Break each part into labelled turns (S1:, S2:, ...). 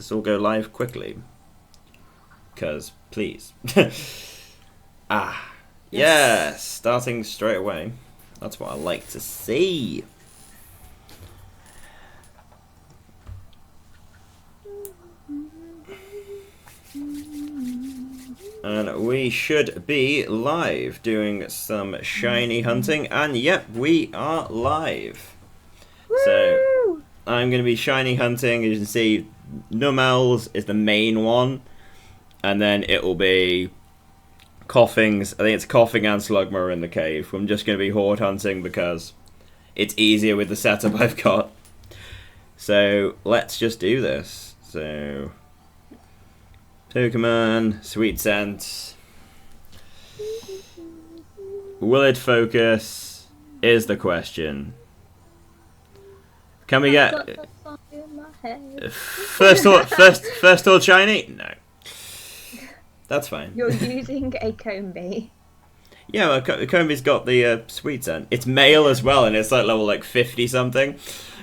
S1: this all go live quickly. Because, please. Yes, starting straight away. That's what I like to see. And we should be live doing some shiny hunting. And yep, we are live.
S2: Woo!
S1: So I'm going to be shiny hunting. As you can see, Numel's is the main one. And then it will be Koffing's. I think it's Koffing and Slugma in the cave. I'm just going to be horde hunting because it's easier with the setup I've got. So let's just do this. So Pokemon, Sweet Scent. Will it focus? Is the question. Can we get first horde shiny? No. That's fine.
S2: You're using a Combi.
S1: Yeah, well, Combi's got the Sweet Scent. It's male as well, and it's like level like 50 something.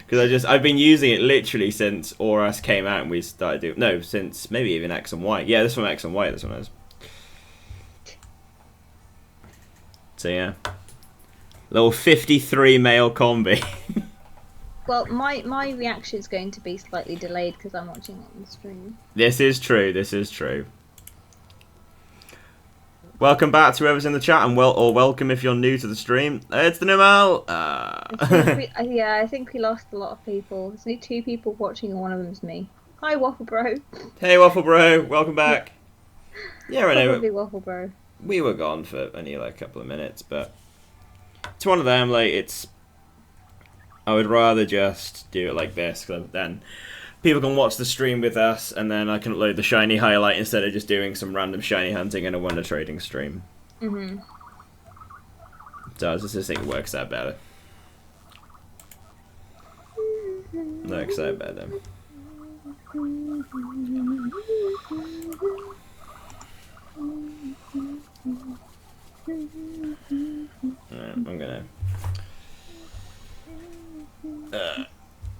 S1: Because I've been using it literally since Auras came out and we started doing... No, since maybe even X and Y. Yeah, this one X and Y, this one is. So yeah. Level 53 male combi.
S2: Well, my reaction is going to be slightly delayed because I'm watching it on the stream.
S1: This is true, this is true. Welcome back to whoever's in the chat, and welcome if you're new to the stream. It's the Numel.
S2: I think we lost a lot of people. There's only 2 people watching, and one of them's me. Hi, Waffle Bro.
S1: Hey, Waffle Bro. Welcome back. Yeah, I know.
S2: Probably Waffle Bro.
S1: We were gone for only like a couple of minutes, but it's one of them. Like it's, I would rather just do it like this, because then people can watch the stream with us, and then I can upload the shiny highlight instead of just doing some random shiny hunting in a wonder trading stream.
S2: Mhm.
S1: So I just think it works out better. Works out better.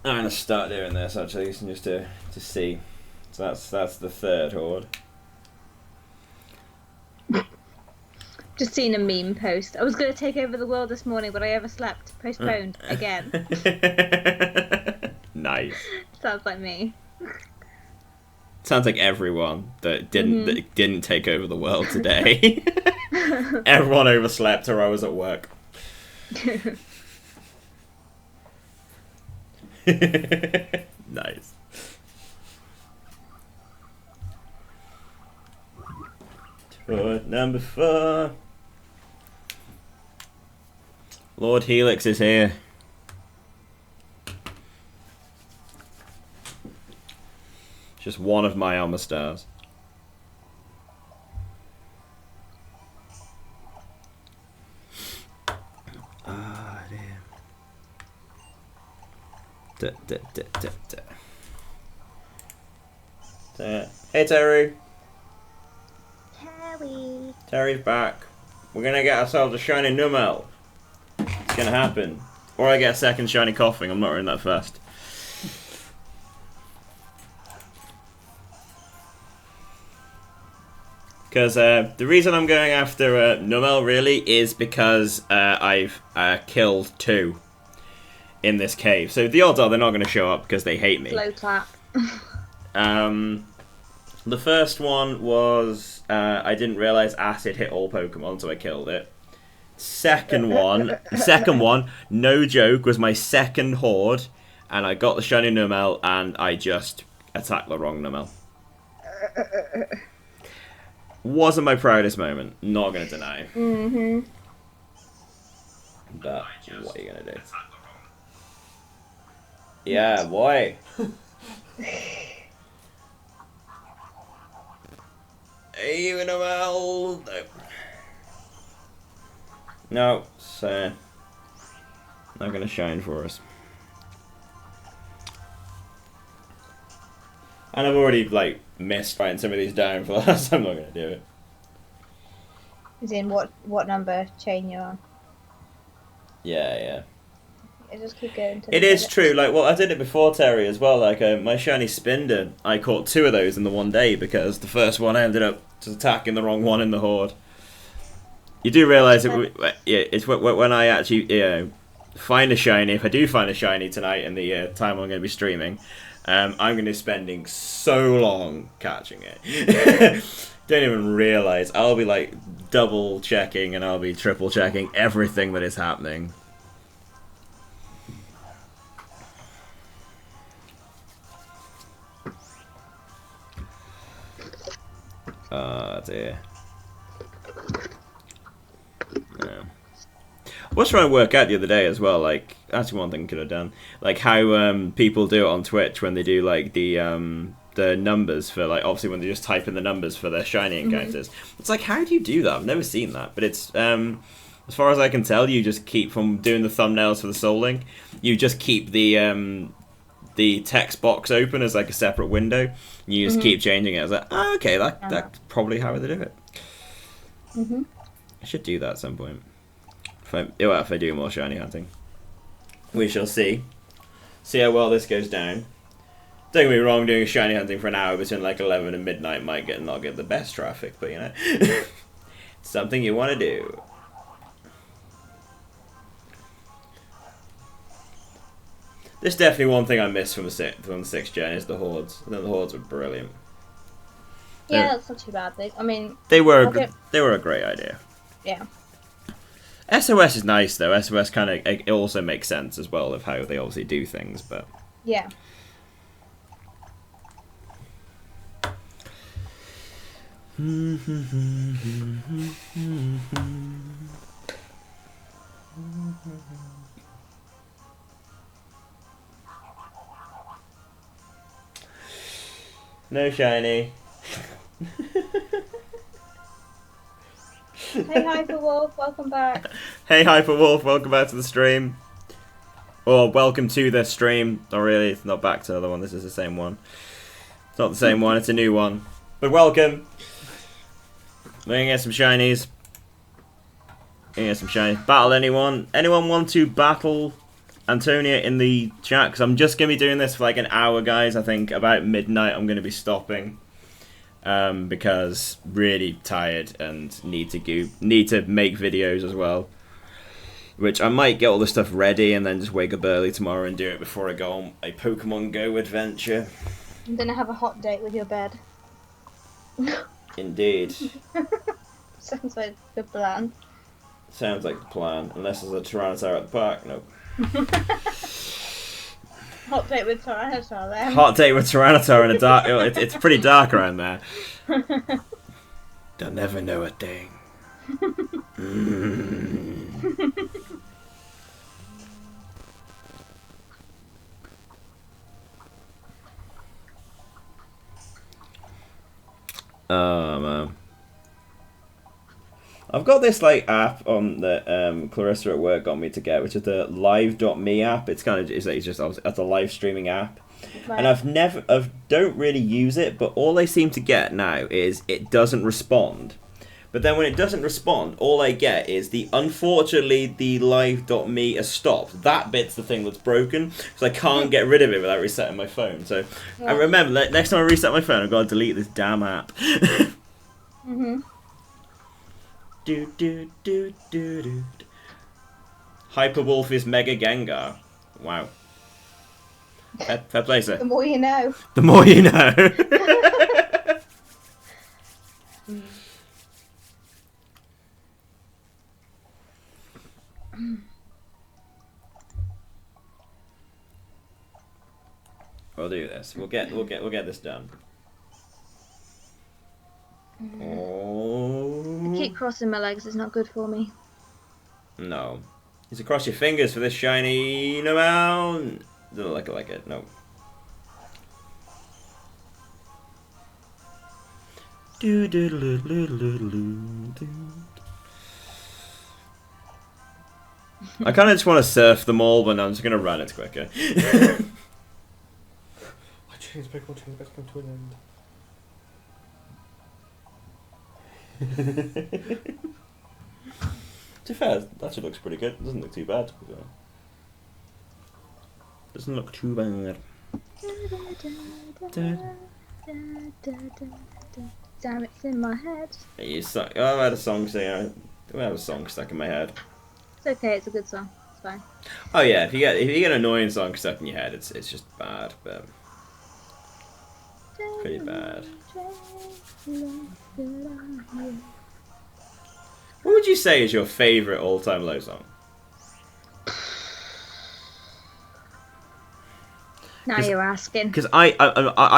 S1: I'm gonna start doing this actually, just to see. So that's the 3rd horde.
S2: Just seen a meme post. I was going to take over the world this morning, but I overslept. Postponed again.
S1: Nice.
S2: Sounds like me.
S1: Sounds like everyone that didn't take over the world today. Everyone overslept, or I was at work. Nice. Horde number 4. Lord Helix is here. Just one of my armor stars. Ah, damn. Hey, Terry. Terry's back. We're gonna get ourselves a shiny Numel. It's gonna happen. Or I get a second shiny Koffing. I'm not running that fast. Because the reason I'm going after Numel really is because I've killed 2 in this cave. So the odds are they're not going to show up because they hate me.
S2: Slow clap.
S1: The first one was I didn't realize acid hit all Pokemon, so I killed it. Second one, no joke, was my second horde, and I got the shiny Numel, and I just attacked the wrong Numel. Wasn't my proudest moment, not gonna deny.
S2: Mhm.
S1: But what are you gonna do? Yeah, boy. Hey, Numel. No, so not gonna shine for us. And I've already like missed writing some of these down for us. I'm not gonna do it.
S2: As in what number chain you're on?
S1: Yeah.
S2: I just keep going to.
S1: It is true. Like, well, I did it before Terry as well. Like, my shiny Spinder, I caught 2 of those in the one day because the first one I ended up just attacking the wrong one in the horde. You do realise it's when I actually find a shiny. If I do find a shiny tonight in the time I'm going to be streaming, I'm going to be spending so long catching it. Don't even realise. I'll be like double checking and I'll be triple checking everything that is happening. Oh dear. Yeah. I was trying to work out the other day as well, like, actually one thing I could have done, like how people do it on Twitch when they do like the numbers for, like, obviously when they just type in the numbers for their shiny encounters. It's like, how do you do that? I've never seen that, but it's as far as I can tell, you just keep, from doing the thumbnails for the Soul Link, you just keep the text box open as like a separate window. You just keep changing it. I was like, oh, okay, that's probably how they do it. I should do that at some point. If I do more shiny hunting. We shall see. See how well this goes down. Don't get me wrong, doing shiny hunting for an hour between like 11 and midnight might not get the best traffic, but you know. It's something you want to do. There's definitely one thing I missed from the 6th gen is the hordes. I think the hordes were brilliant.
S2: Yeah, that's not too bad. I mean,
S1: they were a great idea.
S2: Yeah.
S1: SOS is nice though. SOS kind of, it also makes sense as well of how they obviously do things, but
S2: yeah.
S1: No shiny.
S2: Hey Hyperwolf, welcome back.
S1: Hey Hyperwolf, welcome back to the stream. Or welcome to the stream. Not really, it's not back to the other one, this is the same one. It's not the same one, it's a new one. But welcome. We're gonna get some shinies. Battle anyone? Anyone want to battle Antonia in the chat? Because I'm just gonna be doing this for like an hour, guys. I think about midnight I'm gonna be stopping. Because really tired and need to make videos as well. Which I might get all the stuff ready and then just wake up early tomorrow and do it before I go on a Pokemon Go adventure.
S2: I'm gonna have a hot date with your bed.
S1: Indeed.
S2: Sounds like a good plan.
S1: Sounds like the plan. Unless there's a Tyranitar at the park, nope.
S2: Hot date with Tyranitar then.
S1: Hot date with Tyranitar in a dark... it's pretty dark around there. They'll never know a thing. Oh, man. I've got this like app on that Clarissa at work got me to get, which is the live.me app. It's kind of it's just a live streaming app, right. And I don't really use it, but all I seem to get now is it doesn't respond. But then when it doesn't respond, all I get is unfortunately the live.me has stopped. That bit's the thing that's broken, because I can't get rid of it without resetting my phone. So yeah. I remember next time I reset my phone, I've got to delete this damn app. Hyperwolf is Mega Gengar. Wow. Fair play, sir.
S2: The more you know.
S1: The more you know. We'll do this. We'll get this done. Oh.
S2: I keep crossing my legs. It's not good for me.
S1: No. You should cross your fingers for this shiny Numel. Doesn't look like it. No. I kind of just want to surf them all, but I'm just going to run it quicker.
S3: I changed Pokemon Chains back to an end.
S1: To be fair, that actually looks pretty good. It doesn't look too bad. To be fair. Doesn't look too bad.
S2: Damn, it's in my head.
S1: I had a song saying. I have a song stuck in my head.
S2: It's okay. It's a good song. It's fine.
S1: Oh yeah, if you get an annoying song stuck in your head, it's just bad, but pretty bad. What would you say is your favourite all-time low song?
S2: Now you're asking.
S1: Because I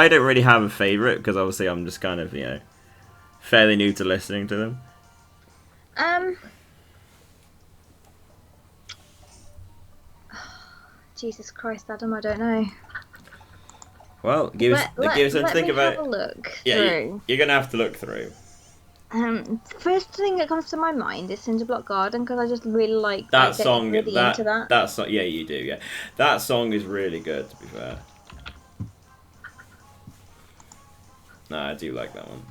S1: don't really have a favourite, because obviously I'm just kind of, fairly new to listening to them.
S2: Jesus Christ, Adam, I don't know.
S1: Well, give us something to think about.
S2: Have a look
S1: Yeah,
S2: through.
S1: you're gonna have to look through.
S2: The first thing that comes to my mind is Cinderblock Garden because I just really like
S1: That song.
S2: really into that.
S1: That song. Yeah, you do. Yeah, that song is really good. To be fair. No, I do like that one.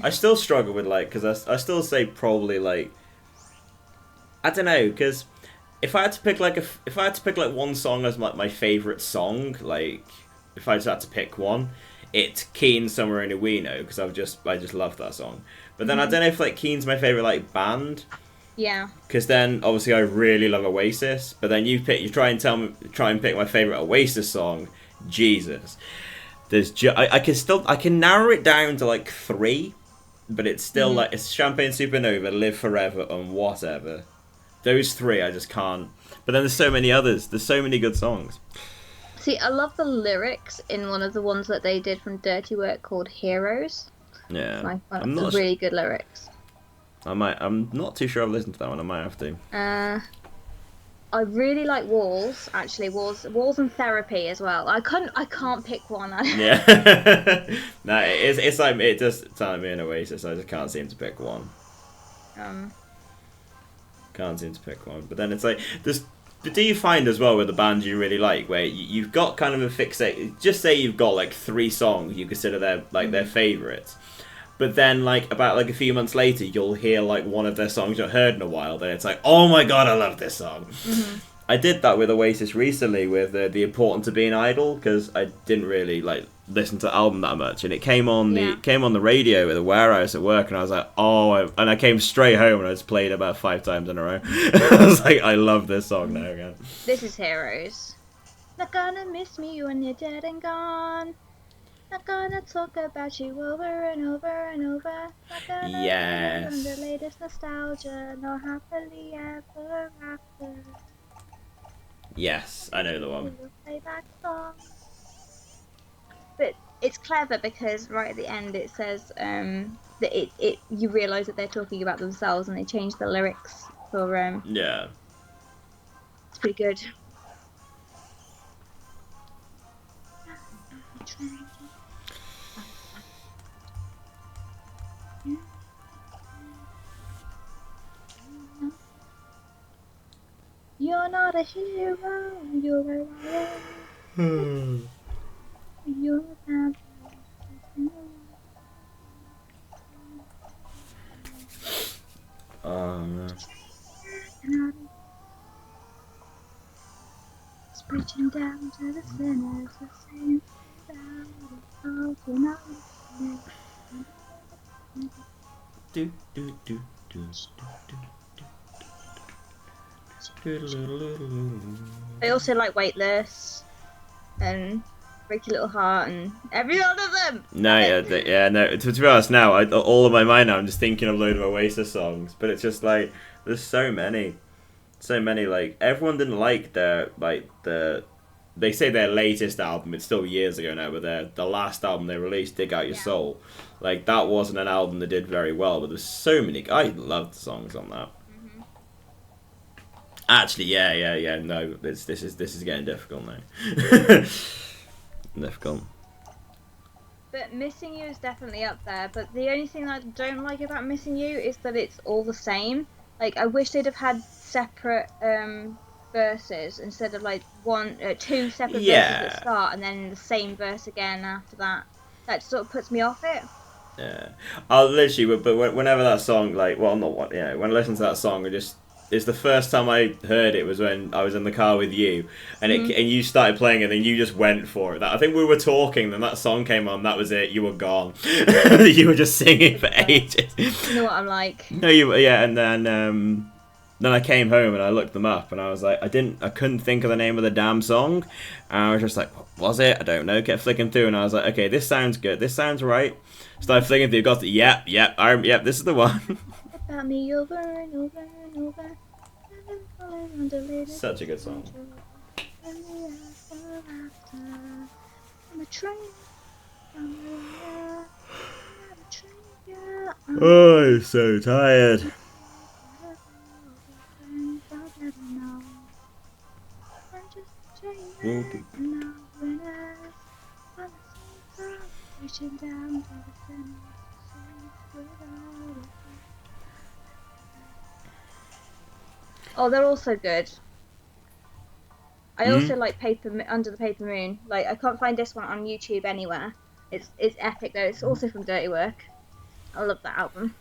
S1: I still struggle with because I still say probably I don't know, because if I had to pick one song as my favorite song, if I just had to pick one, it's Keen Somewhere in a Weeno, because I just love that song. But then I don't know if Keen's my favorite band.
S2: Yeah.
S1: Because then obviously I really love Oasis, but then you try and pick my favorite Oasis song. Jesus, I can narrow it down to 3, but it's still it's Champagne Supernova, Live Forever, and Whatever. Those 3 I just can't. But then there's so many others. There's so many good songs.
S2: See, I love the lyrics in one of the ones that they did from Dirty Work called Heroes.
S1: Yeah,
S2: I'm not really good lyrics.
S1: I'm not too sure I've listened to that one. I might have to.
S2: I really like Walls, actually. Walls and Therapy as well. I can't pick one.
S1: Yeah. No, it just sounded me an Oasis. I just can't seem to pick one. Can't seem to pick one. But then it's this. Do you find as well with the bands you really like, where you've got kind of a fixate? Just say you've got 3 songs you consider their favourites, but then about a few months later you'll hear one of their songs you've heard in a while. Then it's oh my god, I love this song. Mm-hmm. I did that with Oasis recently with the Importance of Being Idle, because I didn't really listen to the album that much, and it came on the radio at the warehouse at work, and I was and I came straight home and I just played it about 5 times in a row. I was I love this song now again.
S2: This is Heroes. Not gonna miss me when you're dead and gone. Not gonna talk about you over and over and over. Not gonna
S1: yes.
S2: the latest nostalgia, no happily ever after.
S1: Yes, I know the one.
S2: But it's clever because right at the end it says that you realise that they're talking about themselves and they change the lyrics for
S1: yeah.
S2: It's pretty good. You're not a hero, you're a liar. You're a it's preaching down to the sinners, the same down the you're not
S1: do do do do do.
S2: I also like Weightless and Break Your Little Heart and every one of them.
S1: No, no. To be honest, now all of my mind now, I'm just thinking of a load of Oasis songs, but it's just there's so many. Everyone didn't like they say their latest album. It's still years ago now, but the last album they released, Dig Out Your Soul, that wasn't an album that did very well. But there's so many. I loved the songs on that. Actually, yeah. No, this is getting difficult now. Difficult.
S2: But Missing You is definitely up there. But the only thing that I don't like about Missing You is that it's all the same. I wish they'd have had separate verses instead of 2 separate verses at start and then the same verse again after that. That sort of puts me off it.
S1: Yeah, I'll literally. But whenever that song, when I listen to that song, is the first time I heard it was when I was in the car with you, and and you started playing it, and then you just went for it. I think we were talking, then that song came on. That was it. You were gone. You were just singing for ages.
S2: You know what I'm like.
S1: No, yeah, and then I came home and I looked them up, and I was like, I couldn't think of the name of the damn song, and I was just like, what was it? I don't know. Kept flicking through, and I was like, okay, this sounds good. This sounds right. Started flicking through, got to, yep, this is the one.
S2: About me over and over and over.
S1: Such a good song. Oh, I'm so tired.
S2: Oh, they're also good. I also like Under the Paper Moon. Like, I can't find this one on YouTube anywhere. It's epic though. It's also from Dirty Work. I love that album.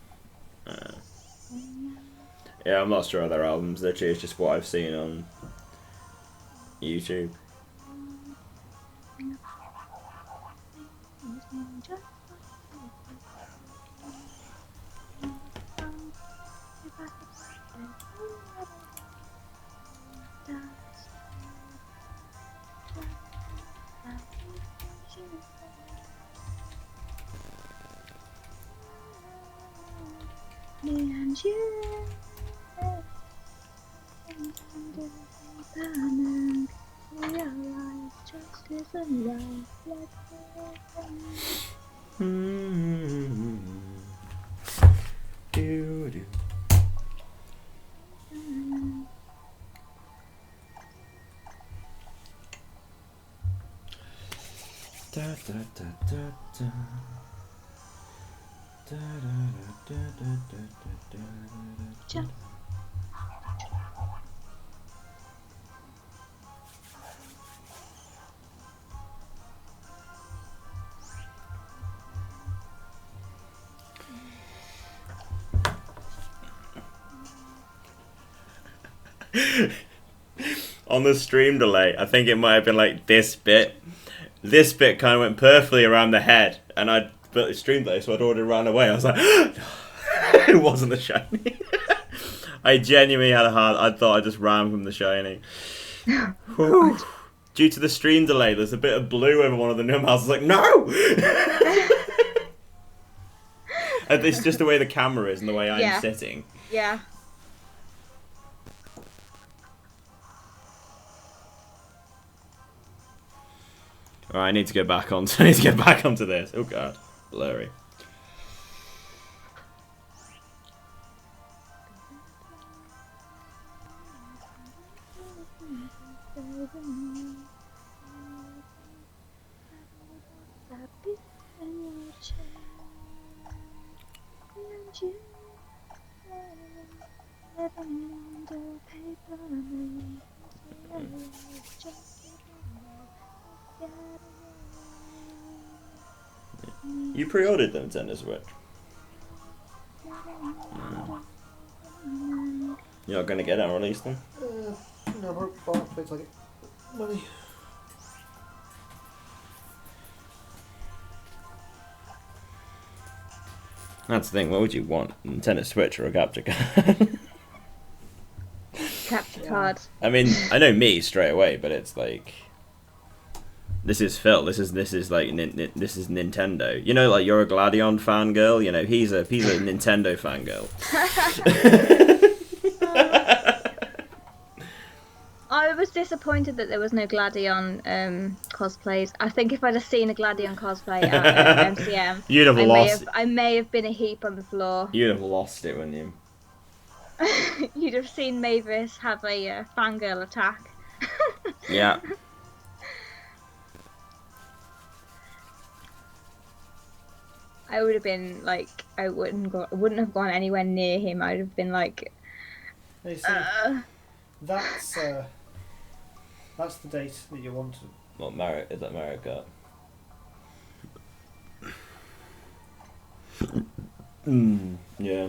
S1: Yeah, I'm not sure of their albums. Literally, it's just what I've seen on YouTube.
S2: Me and you, we are right, justice and right.
S1: On the stream delay, I think it might have been like this bit. This bit kind of went perfectly around the head, and I built the stream delay, so I'd already ran away. I was like, it wasn't the shiny. I genuinely had I thought I just ran from the shiny. Due to the stream delay, there's a bit of blue over one of the Numels. I was like, no! And it's just the way the camera is and the way I'm sitting.
S2: Yeah.
S1: Alright, I need to get back onto this. Oh god, blurry. You pre-ordered the Nintendo Switch? You're not going to get it and release them?
S3: No, but it's like money.
S1: That's the thing, what would you want? A Nintendo Switch or a capture card?
S2: Capture card.
S1: I mean, I know me straight away, but it's like... This is Phil. This is like this is Nintendo. You know, like you're a Gladion fangirl. You know, he's a Nintendo fangirl.
S2: I was disappointed that there was no Gladion cosplays. I think if I'd have seen a Gladion cosplay at MCM,
S1: you'd have lost.
S2: I may have been a heap on the floor.
S1: You'd have lost it, wouldn't you?
S2: You'd have seen Mavis have a fangirl attack.
S1: Yeah.
S2: I would have been like, I wouldn't have gone anywhere near him. I'd have been like,
S3: Hey, see, that's the date that you want to.
S1: What Mario is that Mario Kart? Yeah.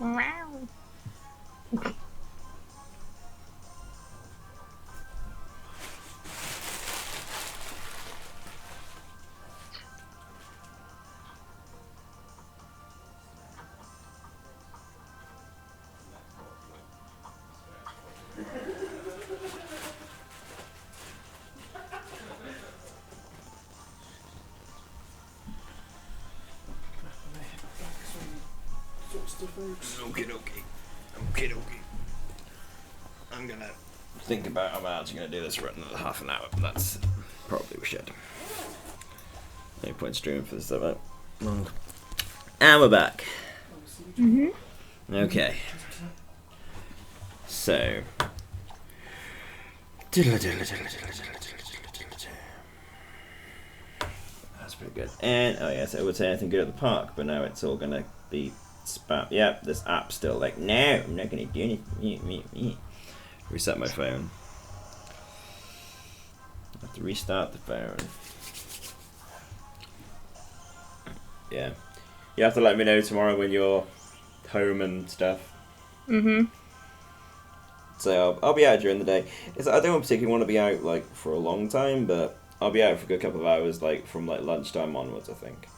S2: Wow.
S1: Okay. I'm gonna think about how I'm actually gonna do this for another half an hour. That's probably we should. No point streaming for this stuff out long. And we're back. Okay. So. That's pretty good. And oh yes, I would say anything good at the park, but now it's all gonna be spam. Yeah, this app's still like, no, I'm not gonna do anything. Reset my phone. I have to restart the phone. Yeah. You have to let me know tomorrow when you're home and stuff. So I'll be out during the day. I don't particularly want to be out like for a long time, but I'll be out for a good couple of hours, like from like lunchtime onwards, I think.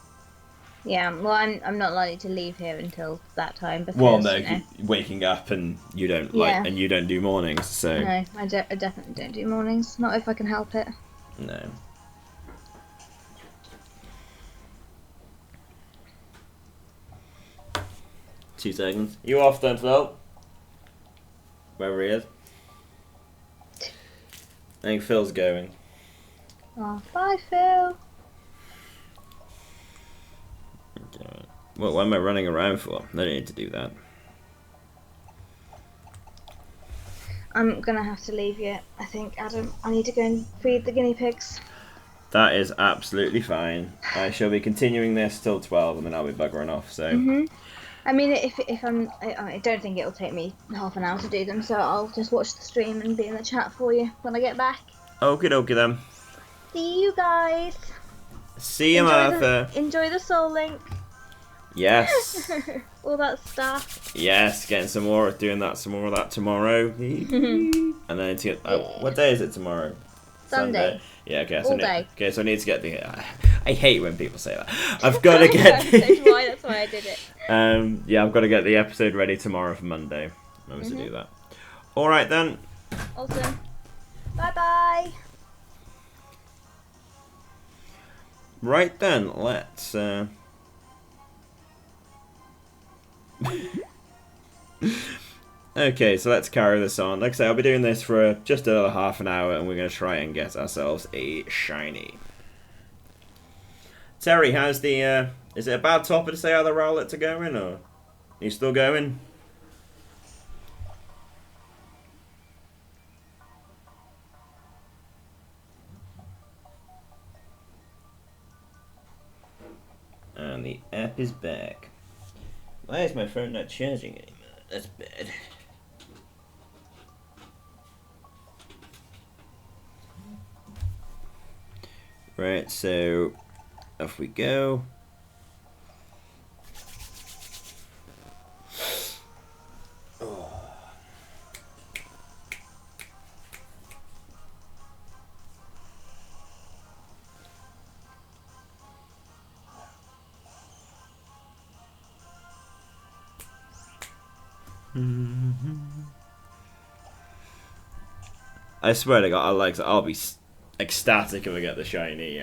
S2: Yeah, well, I'm not likely to leave here until that time because.
S1: Well, no, waking up and you don't and you don't do mornings, so.
S2: No, I definitely don't do mornings. Not if I can help it.
S1: No. Two seconds. You off then, Phil? Wherever he is. I think Phil's going.
S2: Oh, bye, Phil.
S1: Okay. Well, what am I running around for? I don't need to do that.
S2: I'm gonna have to leave you, I think, Adam. I need to go and feed the guinea pigs.
S1: That is absolutely fine. I shall be continuing this till 12 and then I'll be buggering off, so...
S2: I mean, if I don't think it'll take me half an hour to do them, so I'll just watch the stream and be in the chat for you when I get back.
S1: Okie dokie then.
S2: See you guys.
S1: See you, Martha.
S2: Enjoy the Soul Link.
S1: Yes.
S2: All that stuff.
S1: Yes, getting some more of that tomorrow. And then to get, what day is it tomorrow?
S2: Sunday.
S1: Yeah, okay.
S2: All day.
S1: Okay, so I need to get the... I hate when people say that. I've got to get...
S2: That's why I did it.
S1: Yeah, I've got to get the episode ready tomorrow for Monday. I must do that. Alright then.
S2: Awesome. Bye-bye.
S1: Right then, let's... Okay, so let's carry this on. Like I say, I'll be doing this for just another half an hour, and we're going to try and get ourselves a shiny. Terry, how's the, is it a bad topper to say how the Rowlets are going, or are you still going? And the app is back. Why is my phone not charging anymore? That's bad. Right, so off we go. I swear to God, I'll be ecstatic if I get the shiny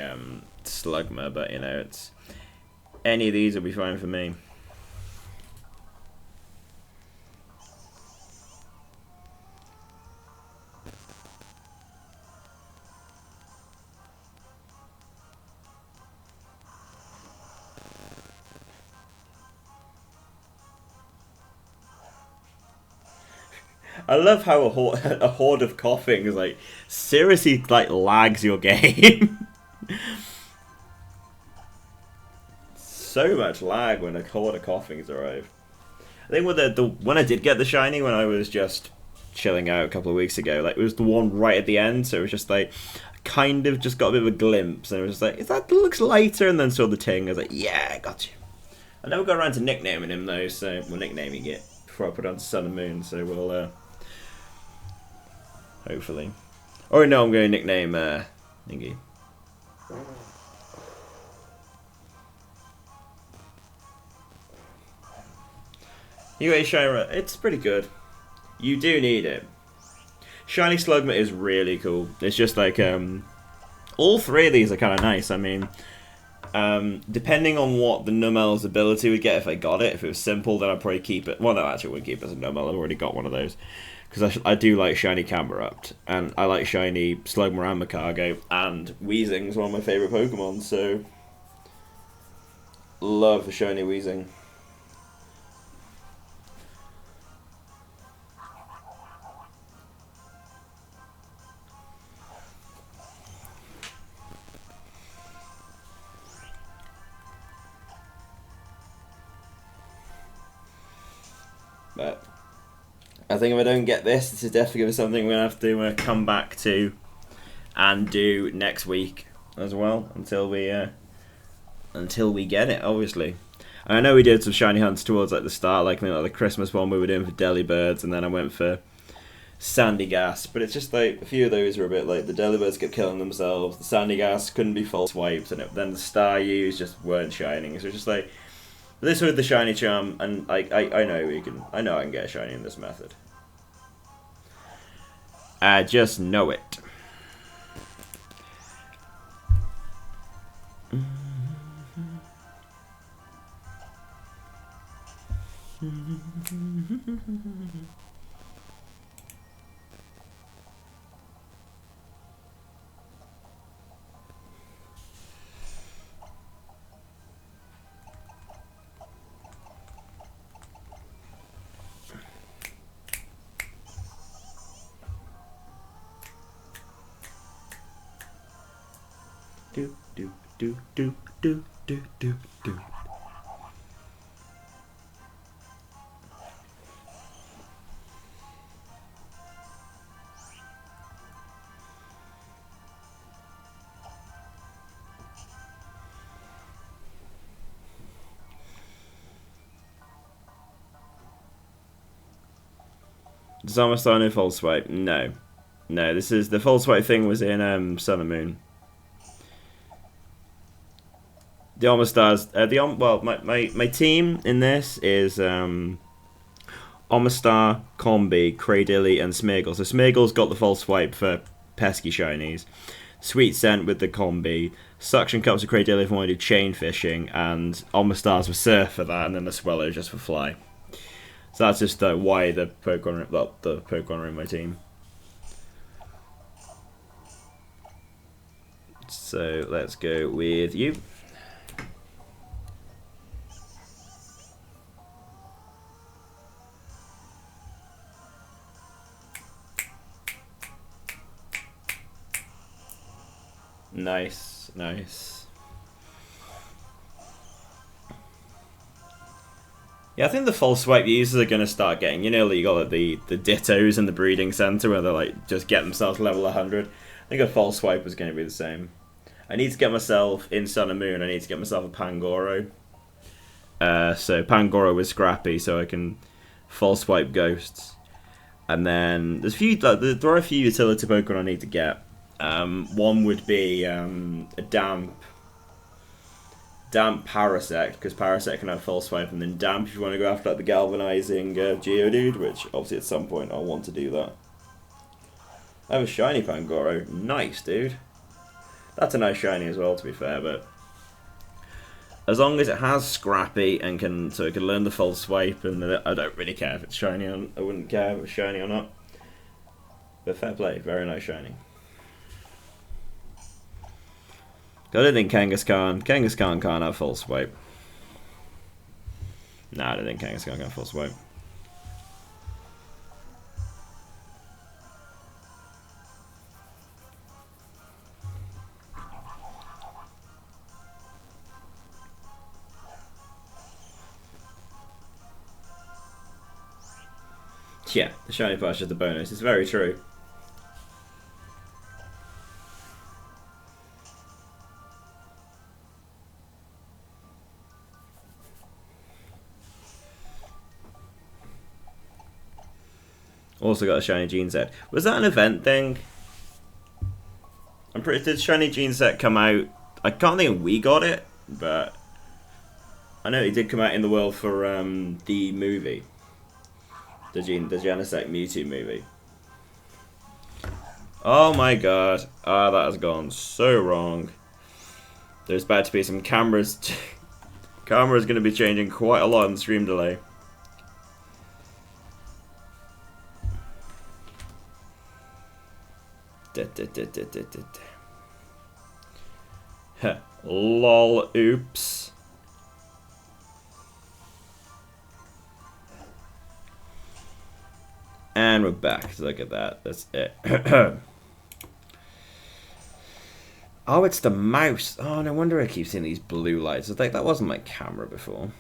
S1: Slugma, but you know, it's any of these will be fine for me. I love how a horde of Koffing is like seriously like lags your game. So much lag when a horde of Koffings arrive. I think when I did get the shiny, when I was just chilling out a couple of weeks ago, like it was the one right at the end, so it was just like kind of just got a bit of a glimpse, and it was just like, is that looks lighter, and then saw the ting. I was like, yeah, I got you. I never got around to nicknaming him though, so we're nicknaming it before I put it on Sun and Moon. So we'll hopefully. Oh no, I'm going to nickname Thingy. UA Shira, it's pretty good. You do need it. Shiny Slugma is really cool. It's just like all three of these are kind of nice. I mean, depending on what the Numel's ability would get if I got it. If it was simple, then I'd probably keep it. Well, no, actually, I wouldn't keep it as a Numel. I've already got one of those. Because I do like Shiny Camerupt, and I like Shiny Slugma and Macargo, and Weezing's one of my favourite Pokemon, so love the Shiny Weezing. But I think if I don't get this is definitely going to be something we're going to have to come back to and do next week as well until we get it, obviously. And I know we did some shiny hunts towards like the start, like the Christmas one we were doing for Delibirds, and then I went for Sandy Gas, but it's just like a few of those were a bit like the Delibirds kept killing themselves, the Sandy Gas couldn't be full swiped, and then the Star U's just weren't shining. So it's just like this with the shiny charm, and like I know I can get a shiny in this method. I just know it. Do do do do do do do do. Does Amistar no false swipe? No. No, this is the false swipe thing was in Sun and Moon. The Amistars, my team in this is Omastar, Combi, Cradilly, and Smeargle. So Smeargle's got the false swipe for pesky shinies, Sweet Scent with the Combi, Suction Cups with Cradilly if I want to do chain fishing, and Omastar's with Surf for that, and then the Swallow just for fly. So that's just why the Pokemon are in my team. So let's go with you. Nice, nice. Yeah, I think the false swipe users are going to start getting, you got like the Dittos in the breeding center where they like just get themselves to level 100. I think a false swipe is going to be the same. I need to get myself in Sun and Moon. I need to get myself a Pangoro. So Pangoro with Scrappy, so I can false swipe ghosts. And then there's there are a few utility Pokemon I need to get. One would be a damp Parasect, because Parasect can have false swipe, and then damp if you want to go after like the galvanizing Geodude, which obviously at some point I'll want to do that. I have a shiny Pangoro. Nice, dude. That's a nice shiny as well, to be fair, but as long as it has Scrappy and it can learn the false swipe, and I don't really care if it's shiny. I wouldn't care if it's shiny or not. But fair play, very nice shiny. I don't think Kangaskhan can't have false swipe. Nah, I don't think Kangaskhan can have false swipe. Yeah, the shiny part is just a bonus. It's very true. Also got a shiny gene set. Was that an event thing? I'm pretty. Did shiny gene set come out? I can't think if we got it, but I know it did come out in the world for the movie, the Genesect Mewtwo movie. Oh my god! Ah, that has gone so wrong. There's about to be some cameras. Camera's going to be changing quite a lot in the stream delay. Lol, oops. And we're back. Look at that. That's it. Oh, it's the mouse. Oh, no wonder I keep seeing these blue lights. I think that wasn't my camera before.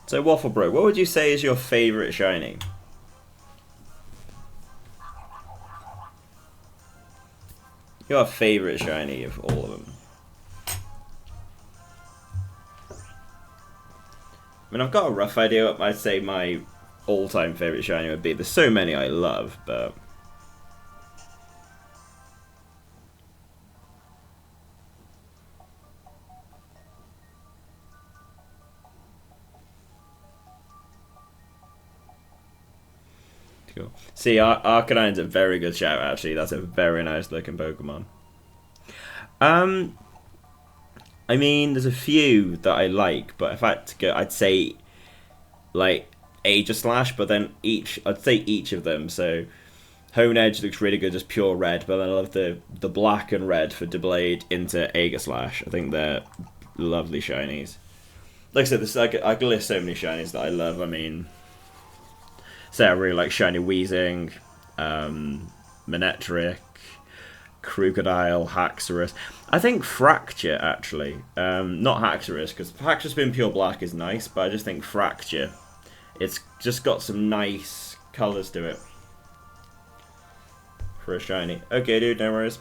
S1: So, Waffle Bro, what would you say is your favourite shiny? Your favourite shiny of all of them? I mean, I've got a rough idea what I'd say my all-time favourite shiny would be. There's so many I love, but... Cool. See, Arcanine's a very good shout, actually. That's a very nice looking Pokemon. I mean, there's a few that I like, but if I had to go, I'd say, like, Aegislash, but then I'd say each of them. So, Hone Edge looks really good, just pure red, but then I love the black and red for Deblade into Aegislash. I think they're lovely shinies. Like I said, this, I could list so many shinies that I love. I mean... So I really like Shiny Weezing, Manectric, Crocodile, Haxorus. I think Fracture, actually. Not Haxorus, because Haxorus being pure black is nice, but I just think Fracture. It's just got some nice colours to it. For a shiny. Okay, dude, no worries.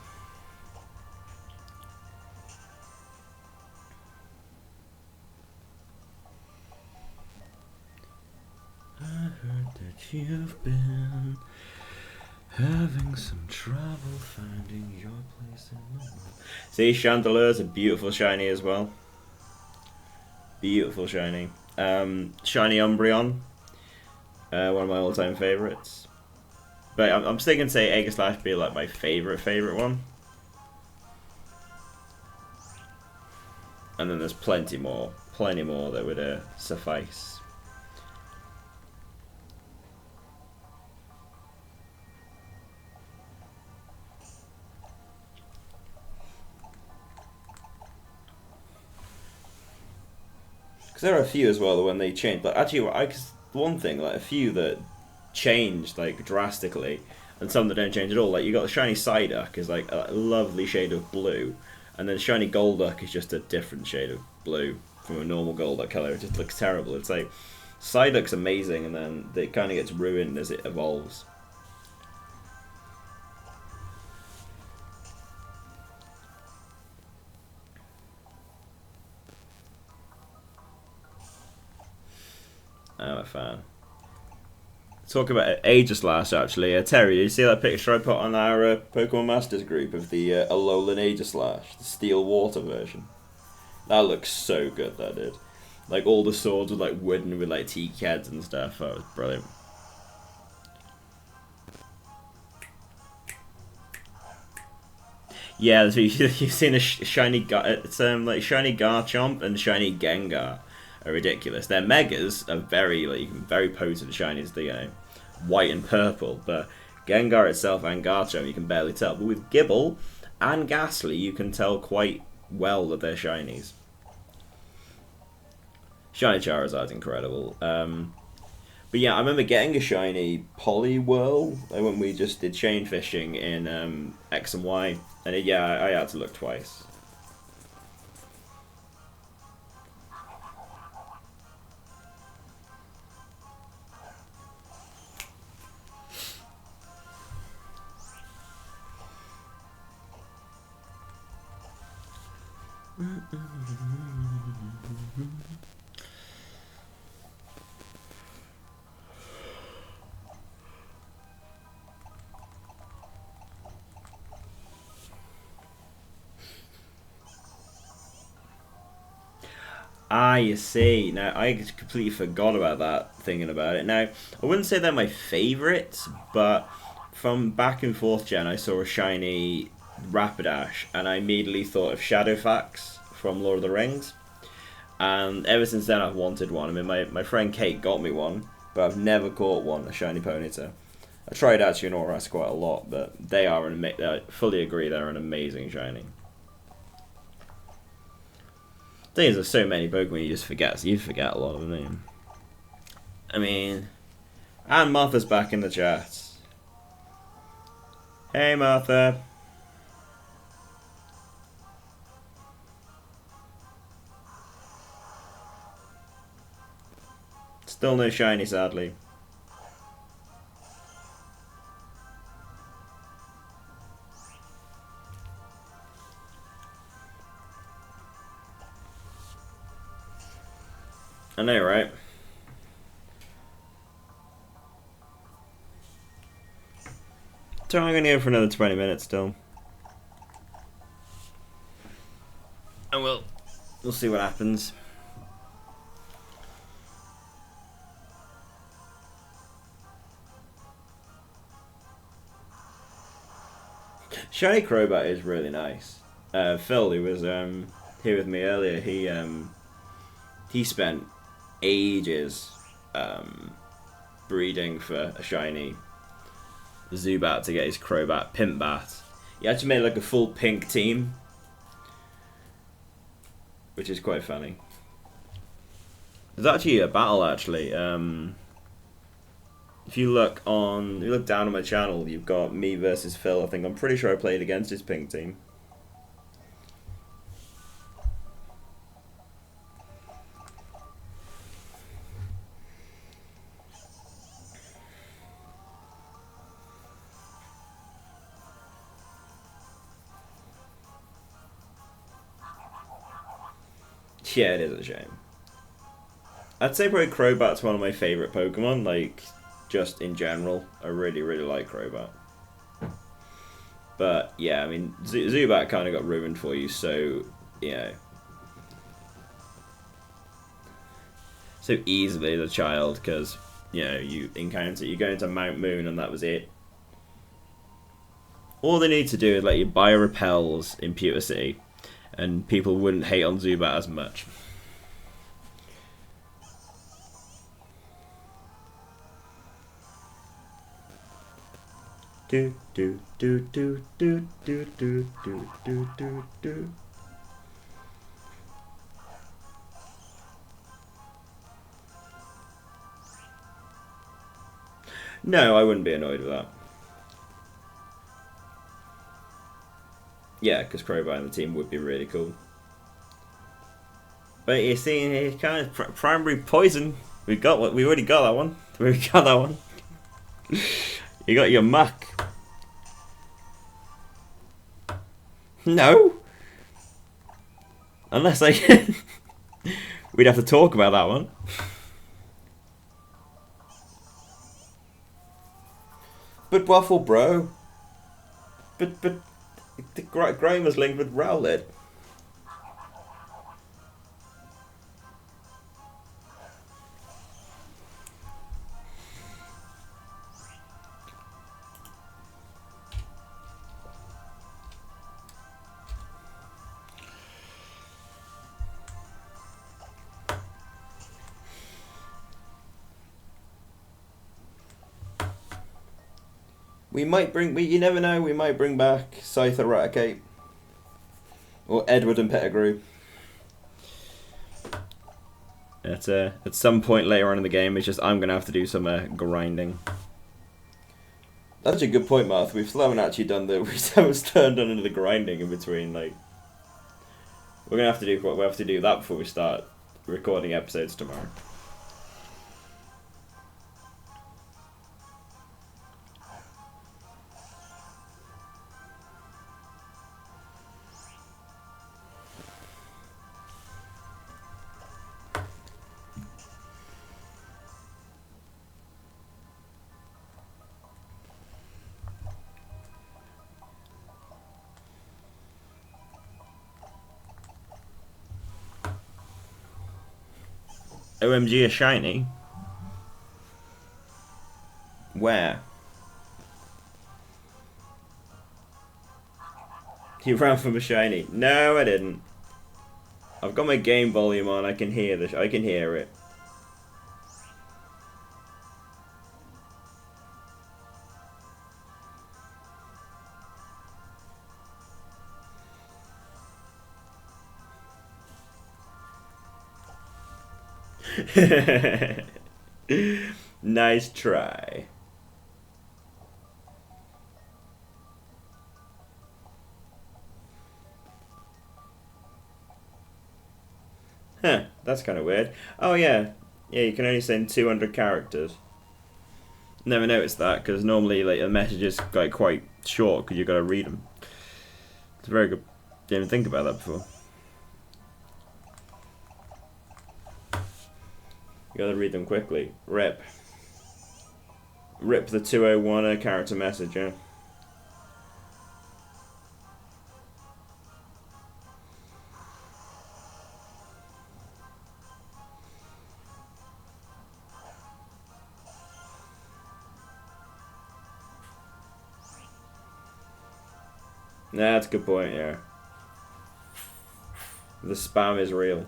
S1: I heard that you've been having some trouble finding your place in the world. See, Chandeleur's a beautiful shiny as well. Beautiful shiny. Shiny Umbreon. One of my all-time favourites. But I'm still going to say Aegislash be like my favourite one. And then there's plenty more that would suffice. There are a few as well that when they change, but actually, one thing, like a few that changed like drastically, and some that don't change at all. Like you got the shiny Psyduck is like a lovely shade of blue, and then shiny Golduck is just a different shade of blue from a normal Golduck color. It just looks terrible. It's like Psyduck's amazing, and then it kind of gets ruined as it evolves. I'm a fan. Talk about Aegislash, actually. Terry, did you see that picture I put on our Pokemon Masters group of the Alolan Aegislash, the Steel Water version? That looks so good, that did. Like, all the swords were like wooden with like tiki heads and stuff. That was brilliant. Yeah, so you've seen a shiny like shiny Garchomp and shiny Gengar are ridiculous. Their megas are very potent shinies. They're white and purple, but Gengar itself and Garchomp you can barely tell. But with Gibble and Ghastly, you can tell quite well that they're shinies. Shiny Charizard's incredible. But yeah, I remember getting a shiny Poliwhirl when we just did chain fishing in X and Y, and I had to look twice. Ah, you see. Now, I completely forgot about that, thinking about it. Now, I wouldn't say they're my favourites, but from back and forth gen, I saw a shiny Rapidash, and I immediately thought of Shadowfax from Lord of the Rings. And ever since then, I've wanted one. I mean, my friend Kate got me one, but I've never caught one, a shiny Ponyta. I tried actually in Auras quite a lot, but they are I fully agree, they're an amazing shiny. The thing is, there's so many Pokemon you just forget, so you forget a lot of them. I mean, and Martha's back in the chat. Hey, Martha. Still no shiny, sadly. I know, right? So I'm going to go for another 20 minutes still. And we'll see what happens. Shiny Crobat is really nice. Phil, who was here with me earlier, he spent ages breeding for a shiny Zubat to get his Crobat Pimpbat. He actually made like a full pink team, which is quite funny. There's actually a battle actually. If you look down on my channel, you've got me versus Phil. I think I'm pretty sure I played against his pink team. Yeah, it is a shame. I'd say probably Crobat's one of my favourite Pokemon, like, just in general. I really, really like Crobat. But, yeah, I mean, Zubat kind of got ruined for you, so, you know. So easily as a child, because, you know, you go into Mount Moon and that was it. All they need to do is let you buy repels in Pewter City, and people wouldn't hate on Zubat as much. Do do do do do do do do do do do. No, I wouldn't be annoyed with that. Yeah, because Crobat and the team would be really cool. But you're seeing here, kind of primary poison. We already got that one. We got that one. You got your muck. No. Unless I we'd have to talk about that one. But Waffle, bro. But the Grime was linked with Rowlet. We might you never know, we might bring back Scyther Raticate. Or Edward and Pettigrew. At some point later on in the game, it's just I'm going to have to do some grinding. That's a good point, Martha. We still haven't actually done we haven't turned on into the grinding in between, like... We're going to have to do that before we start recording episodes tomorrow. OMG, a shiny? Where? You ran from a shiny. No, I didn't. I've got my game volume on. I can hear I can hear it. Nice try. Huh, that's kind of weird. Oh yeah, yeah, you can only send 200 characters. Never noticed that, because normally like a message is like quite short, because you've got to read them. It's very good. Didn't even think about that before. You gotta read them quickly. Rip. Rip the 201 character message, yeah. Nah, that's a good point, yeah. The spam is real.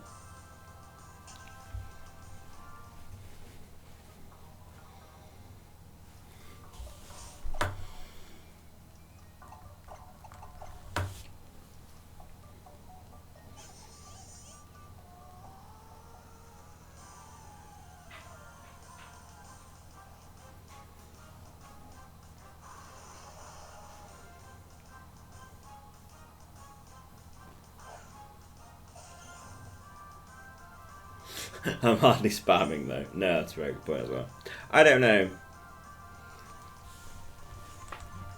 S1: I'm hardly spamming though. No, that's a very good point as well. I don't know.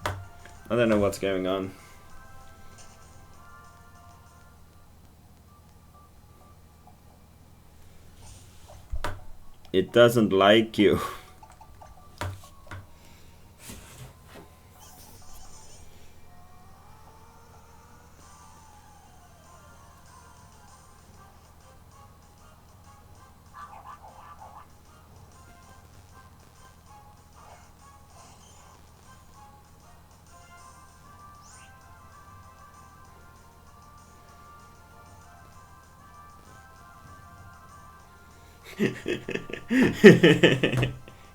S1: I don't know what's going on. It doesn't like you.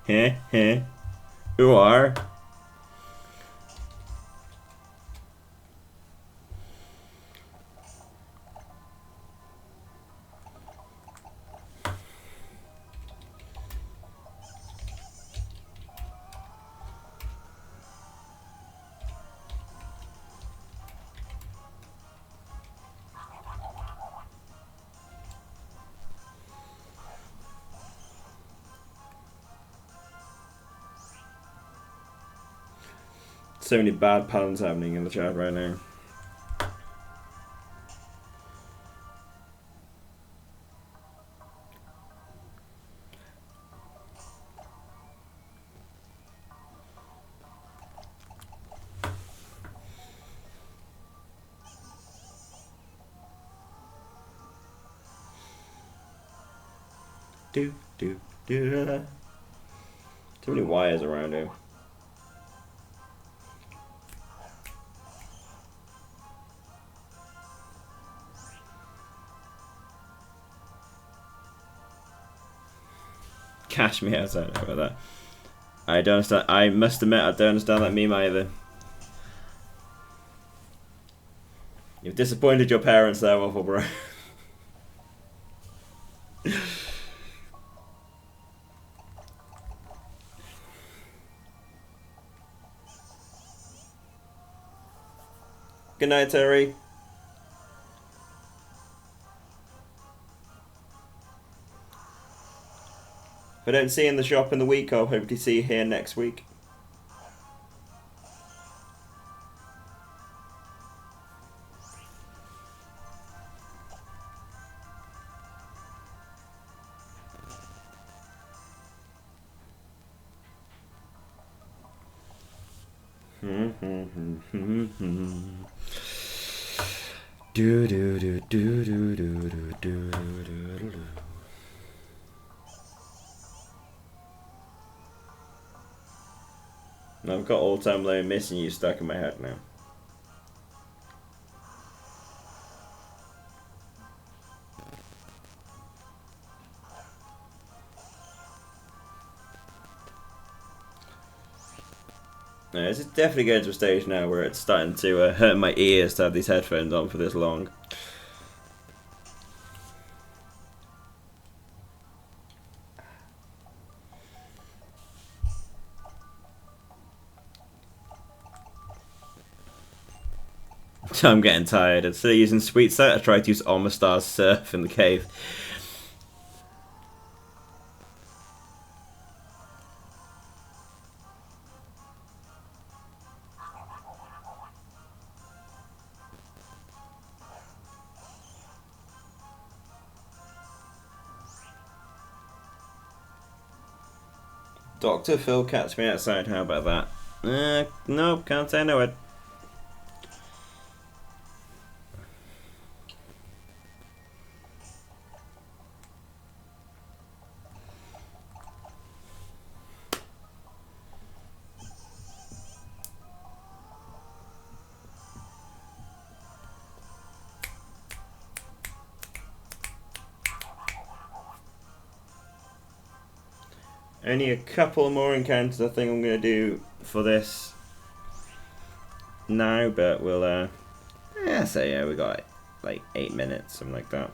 S1: Heh heh. Who are? So many bad puns happening in the chat right now. Do do do. Too many wires around here. Cash me out, I don't know about that. I don't understand. I must admit, I don't understand that meme either. You've disappointed your parents there, Waffle Bro. Good night, Terry. If I don't see you in the shop in the week, I'll hopefully see you here next week. Do do do do do do do do do do. I've got all time low missing you stuck in my head now. No, this is definitely getting to a stage now where it's starting to hurt my ears to have these headphones on for this long. I'm getting tired. Instead of using Sweet Sight, I tried to use Omastar's Surf in the cave. Dr. Phil catch me outside, how about that? No, can't say no it. Only a couple more encounters I think I'm going to do for this now, but we'll, yeah, we got like 8 minutes, something like that.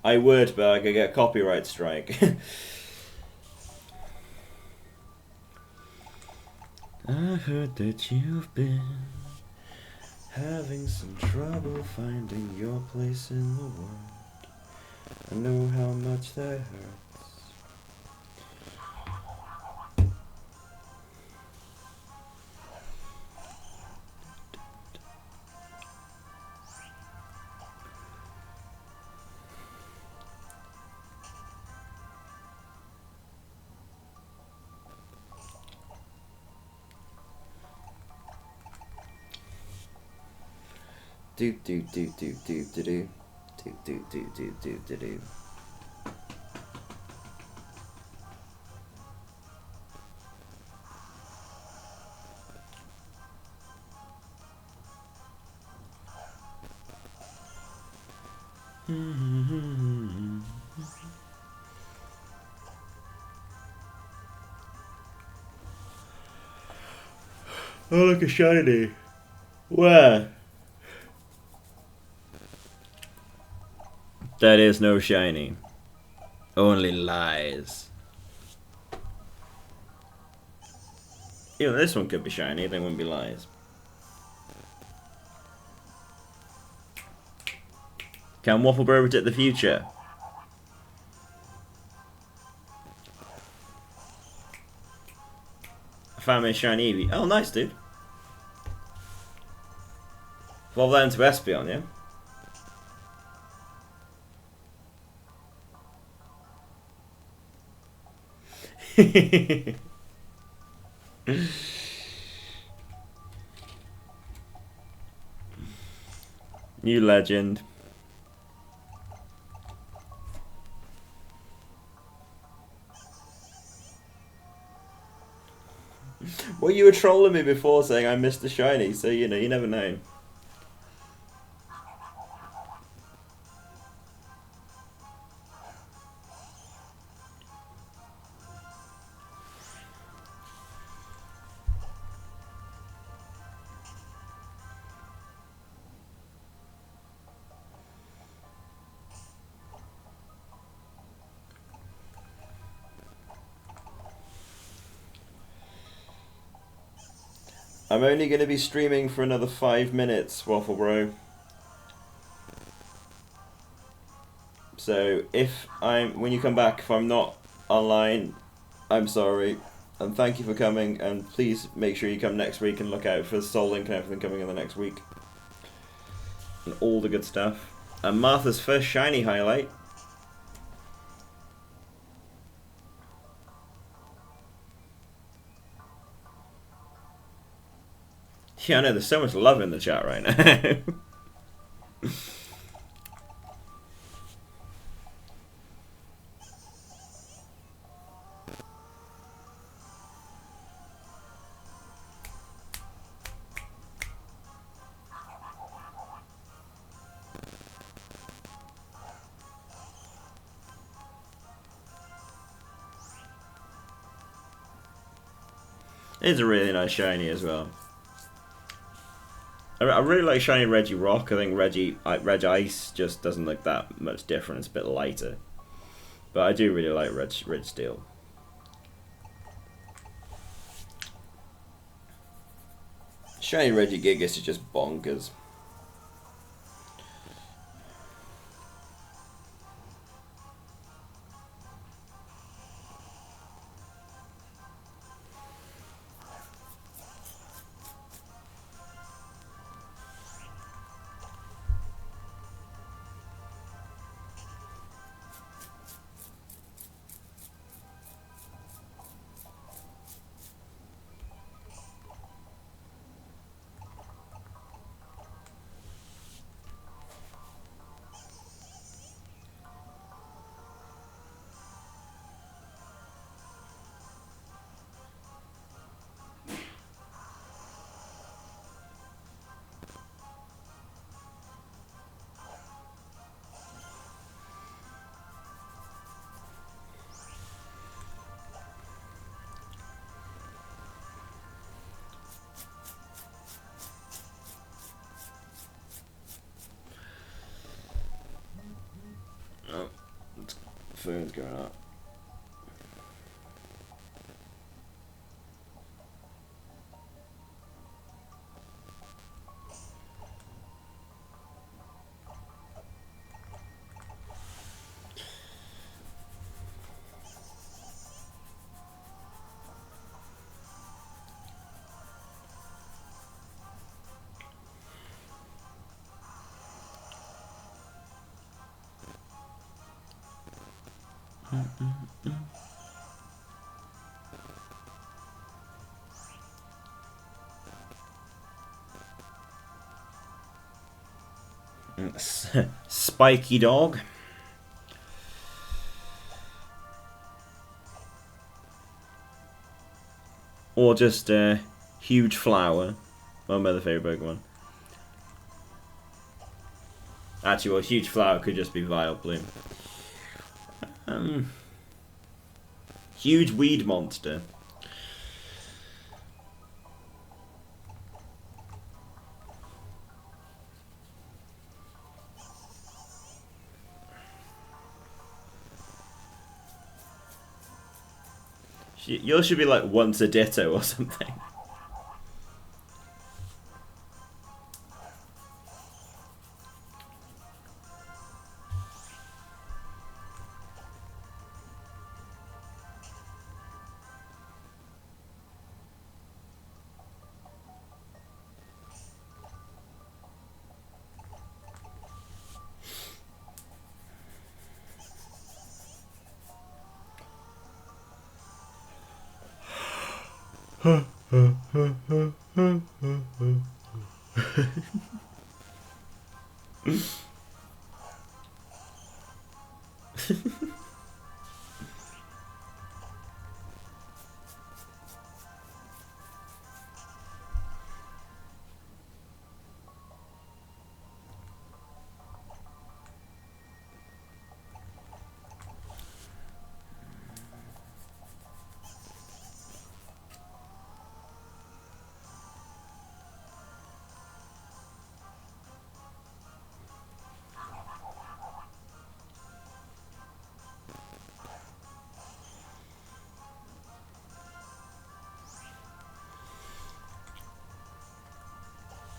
S1: I would, but I could get a copyright strike. I heard that you've been having some trouble finding your place in the world. I know how much that hurts. Do do do do do do do do do do do do do do. Oh, look, a shiny. Where? That is no shiny. Only lies. Even this one could be shiny, they wouldn't be lies. Can Waffle Bro predict the future? I found me a shiny Eevee. Oh, nice, dude. Evolve that into Espeon, yeah? New legend. Well, you were trolling me before saying I missed the shiny, so you know, you never know. I'm only going to be streaming for another 5 minutes, Waffle Bro. So when you come back, if I'm not online, I'm sorry. And thank you for coming, and please make sure you come next week and look out for Soul Link and everything coming in the next week. And all the good stuff. And Martha's first shiny highlight. Yeah, I know, there's so much love in the chat right now. It's a really nice shiny as well. I really like shiny Regirock. I think Reg Ice just doesn't look that much different. It's a bit lighter. But I do really like Reg Steel. Shiny Regigigas is just bonkers. Oh, phone's going up. Spiky dog. Or just a huge flower. One of my other favourite Pokemon. Actually, well, huge flower could just be Vileplume. Huge weed monster. Yours should be like once a ditto or something.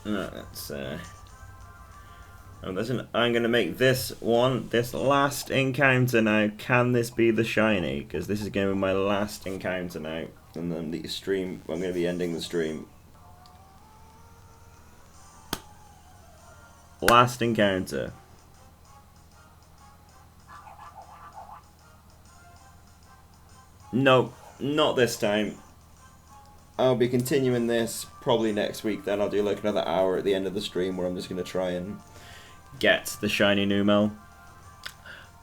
S1: No, that's I'm gonna make this last encounter now. Can this be the shiny? Because this is gonna be my last encounter now, and then the stream. I'm gonna be ending the stream. Last encounter. No, not this time. I'll be continuing this probably next week. Then I'll do like another hour at the end of the stream where I'm just going to try and get the shiny Numel.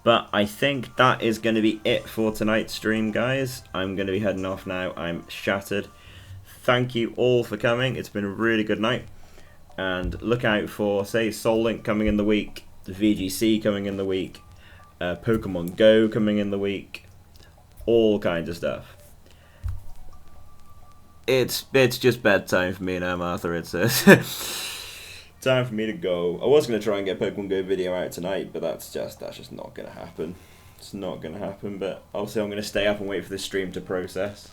S1: But I think that is going to be it for tonight's stream, guys. I'm going to be heading off now. I'm shattered. Thank you all for coming. It's been a really good night. And look out for, say, Soul Link coming in the week, the VGC coming in the week, Pokemon Go coming in the week, all kinds of stuff. it's just bedtime for me now, Martha. It's time for me to go. I was gonna try and get a Pokemon Go video out tonight, but that's just not gonna happen. It's not gonna happen. But also, I'm gonna stay up and wait for the stream to process,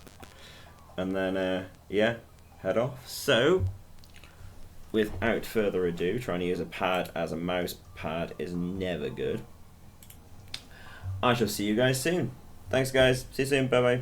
S1: and then yeah, head off. So, without further ado, trying to use a pad as a mouse pad is never good. I shall see you guys soon. Thanks, guys. See you soon. Bye bye.